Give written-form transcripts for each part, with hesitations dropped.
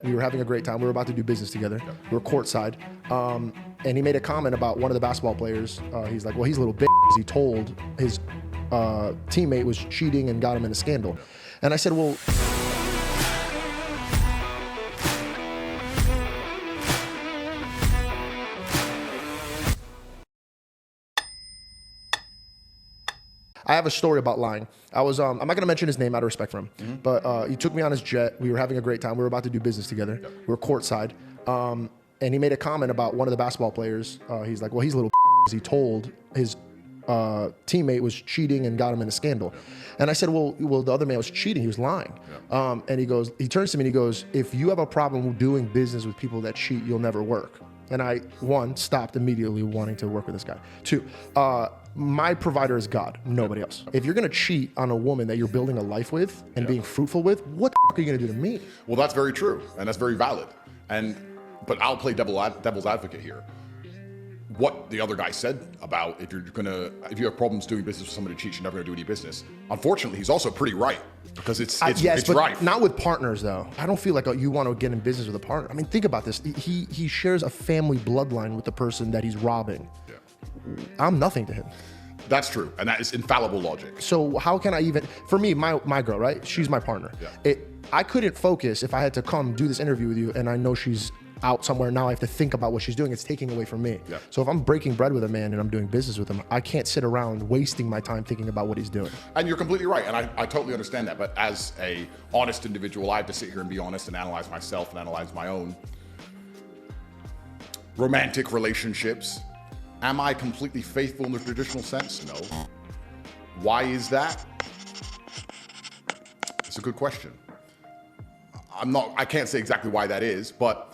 We were having a great time. We were about to do business together. We were courtside. And he made a comment about one of the basketball players. He's like, well, he's a little bitch because he told his teammate was cheating and got him in a scandal. And I said, well, I have a story about lying. I was, I'm not going to mention his name out of respect for him, but he took me on his jet. We were having a great time. We were about to do business together. We were courtside. And he made a comment about one of the basketball players. He's like, well, he's a little because he told his teammate was cheating and got him in a scandal. And I said, well, the other man was cheating. He was lying. And he turns to me and he goes, if you have a problem doing business with people that cheat, you'll never work. And I, one, stopped immediately wanting to work with this guy. Two, my provider is God, nobody else. If you're gonna cheat on a woman that you're building a life with and being fruitful with, what the f are you gonna do to me? Well, that's very true, and that's very valid. But I'll play devil's advocate here. What the other guy said about if you have problems doing business with somebody who cheats, you're never gonna do any business. Unfortunately, he's also pretty right, because it's yes, but right. Not with partners though. I don't feel like you want to get in business with a partner. I mean, think about this. He shares a family bloodline with the person that he's robbing. Yeah. I'm nothing to him. That's true, and that is infallible logic. So how can I even, for me, my girl, right? She's my partner. Yeah. I couldn't focus if I had to come do this interview with you and I know she's out somewhere. Now I have to think about what she's doing. It's taking away from me. Yeah. So if I'm breaking bread with a man and I'm doing business with him, I can't sit around wasting my time thinking about what he's doing. And you're completely right, and I totally understand that. But as a honest individual, I have to sit here and be honest and analyze myself and analyze my own romantic relationships. Am I completely faithful in the traditional sense? No. Why is that? It's a good question. I can't say exactly why that is, but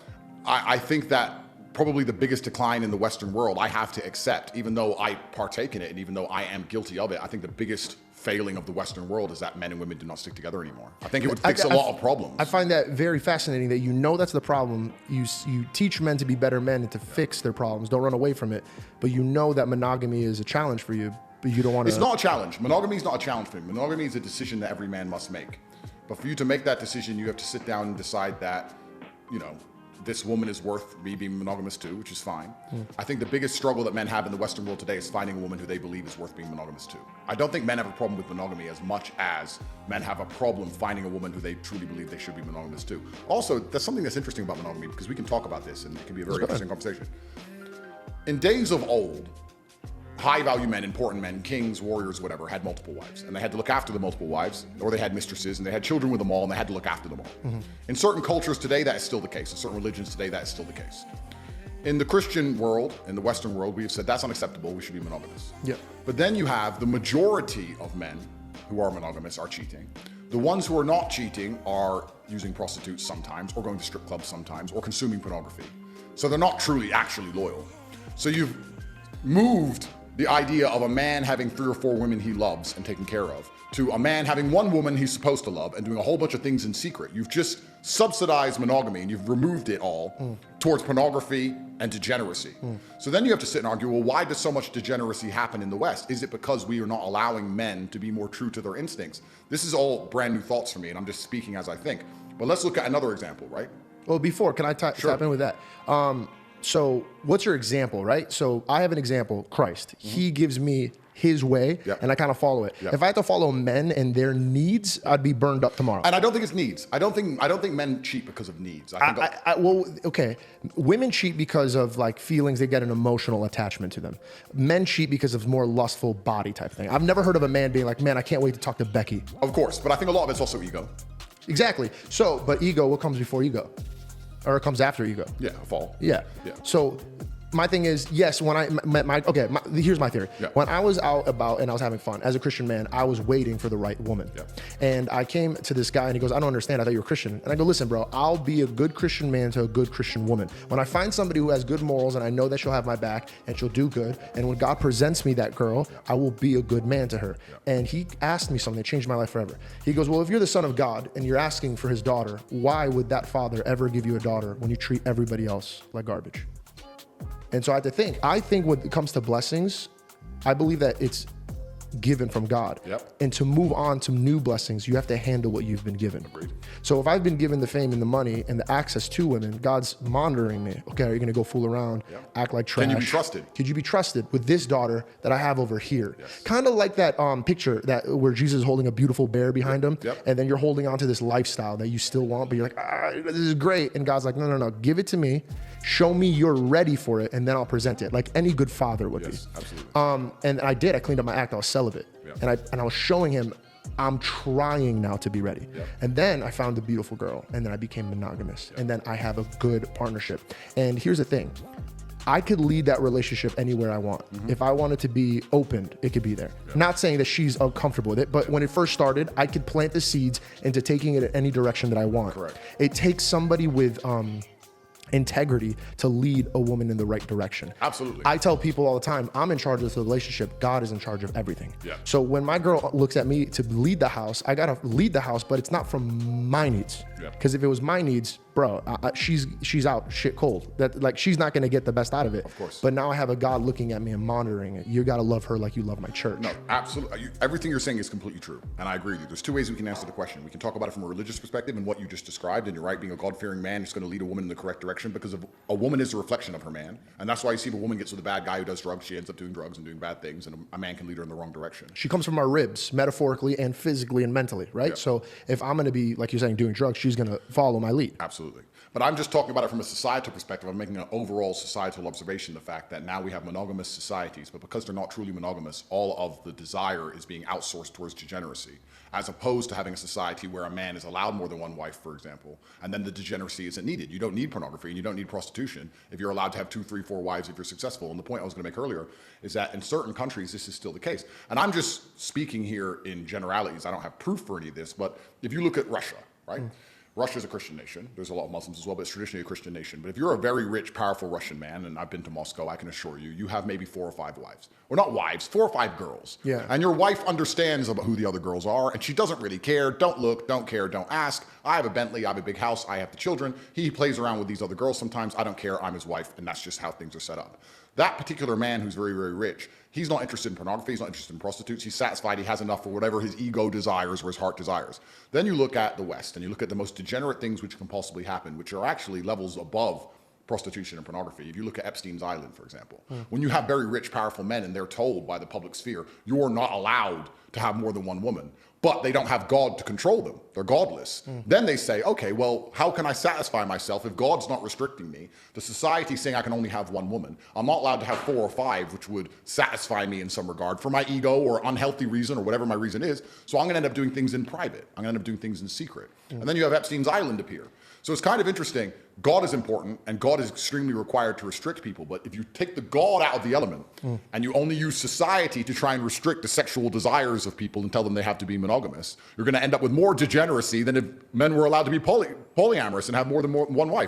I think that probably the biggest decline in the Western world I have to accept, even though I partake in it and even though I am guilty of it. I think the biggest failing of the Western world is that men and women do not stick together anymore. I think it would fix a lot of problems. I find that very fascinating that you know that's the problem. You teach men to be better men and to fix their problems. Don't run away from it. But you know that monogamy is a challenge for you, but you don't want to... It's not a challenge. Monogamy is not a challenge for me. Monogamy is a decision that every man must make. But for you to make that decision, you have to sit down and decide that, you know, this woman is worth me being monogamous to, which is fine. I think the biggest struggle that men have in the Western world today is finding a woman who they believe is worth being monogamous to. I don't think men have a problem with monogamy as much as men have a problem finding a woman who they truly believe they should be monogamous to. Also, there's something that's interesting about monogamy, because we can talk about this and it can be a very interesting conversation. In days of old, high-value men, important men, kings, warriors, whatever, had multiple wives. And they had to look after the multiple wives, or they had mistresses, and they had children with them all, and they had to look after them all. In certain cultures today, that is still the case. In certain religions today, that is still the case. In the Christian world, in the Western world, we have said that's unacceptable, we should be monogamous. But then you have the majority of men who are monogamous are cheating. The ones who are not cheating are using prostitutes sometimes, or going to strip clubs sometimes, or consuming pornography. So they're not truly, actually loyal. So you've moved the idea of a man having 3 or 4 women he loves and taking care of, to a man having 1 woman he's supposed to love and doing a whole bunch of things in secret. You've just subsidized monogamy and you've removed it all towards pornography and degeneracy. So then you have to sit and argue, well, why does so much degeneracy happen in the West? Is it because we are not allowing men to be more true to their instincts? This is all brand new thoughts for me, and I'm just speaking as I think. But let's look at another example, right? Well, before, can I tap in with that? So what's your example, right? So I have an example, Christ. He gives me his way and I kind of follow it. If I had to follow men and their needs, I'd be burned up tomorrow. And I don't think it's needs. I don't think men cheat because of needs. Well, okay. Women cheat because of like feelings. They get an emotional attachment to them. Men cheat because of more lustful body type thing. I've never heard of a man being like, man, I can't wait to talk to Becky. Of course, but I think a lot of it's also ego. Exactly. So, but ego, what comes before ego? Or it comes after ego. Yeah, fall. Yeah. So my thing is, yes, when I met here's my theory. When I was out about and I was having fun, as a Christian man, I was waiting for the right woman. And I came to this guy and he goes, I don't understand, I thought you were Christian. And I go, listen, bro, I'll be a good Christian man to a good Christian woman. When I find somebody who has good morals and I know that she'll have my back and she'll do good, and when God presents me that girl, I will be a good man to her. And he asked me something that changed my life forever. He goes, well, if you're the son of God and you're asking for his daughter, why would that father ever give you a daughter when you treat everybody else like garbage? And so I had to think. I think when it comes to blessings, I believe that it's given from God. Yep. And to move on to new blessings, you have to handle what you've been given. Agreed. So if I've been given the fame and the money and the access to women, God's monitoring me. Okay, are you going to go fool around, act like trash? Can you be trusted? Could you be trusted with this daughter that I have over here? Yes. Kind of like that picture that where Jesus is holding a beautiful bear behind him, and then you're holding on to this lifestyle that you still want, but you're like, this is great. And God's like, no, give it to me. Show me you're ready for it, and then I'll present it, like any good father would be. Absolutely. And I did. I cleaned up my act. I was celibate, and I was showing him I'm trying now to be ready. And then I found a beautiful girl, and then I became monogamous, and then I have a good partnership. And here's the thing. I could lead that relationship anywhere I want. If I wanted to be opened, it could be there. Not saying that she's uncomfortable with it, but when it first started, I could plant the seeds into taking it in any direction that I want. Correct. It takes somebody with integrity to lead a woman in the right direction. Absolutely. I tell people all the time, I'm in charge of the relationship. God is in charge of everything. Yeah. So when my girl looks at me to lead the house, I gotta lead the house, but it's not from my needs. Because if it was my needs, bro, she's out shit cold. That like she's not gonna get the best out of it. Of course. But now I have a God looking at me and monitoring it. You gotta love her like you love my church. No, absolutely. Everything you're saying is completely true, and I agree with you. There's two ways we can answer the question. We can talk about it from a religious perspective and what you just described, and you're right, being a God-fearing man is going to lead a woman in the correct direction because a woman is a reflection of her man, and that's why you see if a woman gets with a bad guy who does drugs, she ends up doing drugs and doing bad things, and a man can lead her in the wrong direction. She comes from our ribs, metaphorically and physically and mentally, right? So if I'm gonna be, like you're saying, doing drugs, she's gonna follow my lead. Absolutely. But I'm just talking about it from a societal perspective. I'm making an overall societal observation, the fact that now we have monogamous societies, but because they're not truly monogamous, all of the desire is being outsourced towards degeneracy, as opposed to having a society where a man is allowed more than one wife, for example, and then the degeneracy isn't needed. You don't need pornography and you don't need prostitution if you're allowed to have 2, 3, 4 wives if you're successful. And the point I was going to make earlier is that in certain countries, this is still the case. And I'm just speaking here in generalities. I don't have proof for any of this, but if you look at Russia, right? Russia's a Christian nation. There's a lot of Muslims as well, but it's traditionally a Christian nation. But if you're a very rich, powerful Russian man, and I've been to Moscow, I can assure you, you have maybe 4 or 5 wives. Or not wives, 4 or 5 girls. Yeah. And your wife understands about who the other girls are, and she doesn't really care. Don't look, don't care, don't ask. I have a Bentley, I have a big house, I have the children. He plays around with these other girls sometimes. I don't care, I'm his wife, and that's just how things are set up. That particular man who's very, very rich, he's not interested in pornography, he's not interested in prostitutes, he's satisfied, he has enough for whatever his ego desires or his heart desires. Then you look at the West, and you look at the most degenerate things which can possibly happen, which are actually levels above prostitution and pornography. If you look at Epstein's Island, for example, when you have very rich, powerful men and they're told by the public sphere, you're not allowed to have more than one woman, but they don't have God to control them. They're godless. Then they say, okay, well, how can I satisfy myself if God's not restricting me? The society's saying I can only have one woman. I'm not allowed to have 4 or 5, which would satisfy me in some regard for my ego or unhealthy reason or whatever my reason is. So I'm going to end up doing things in private. I'm going to end up doing things in secret. And then you have Epstein's Island appear. So it's kind of interesting. God is important, and God is extremely required to restrict people. But if you take the God out of the element, and you only use society to try and restrict the sexual desires of people and tell them they have to be monogamous, you're going to end up with more degeneracy than if men were allowed to be polyamorous and have more than one wife.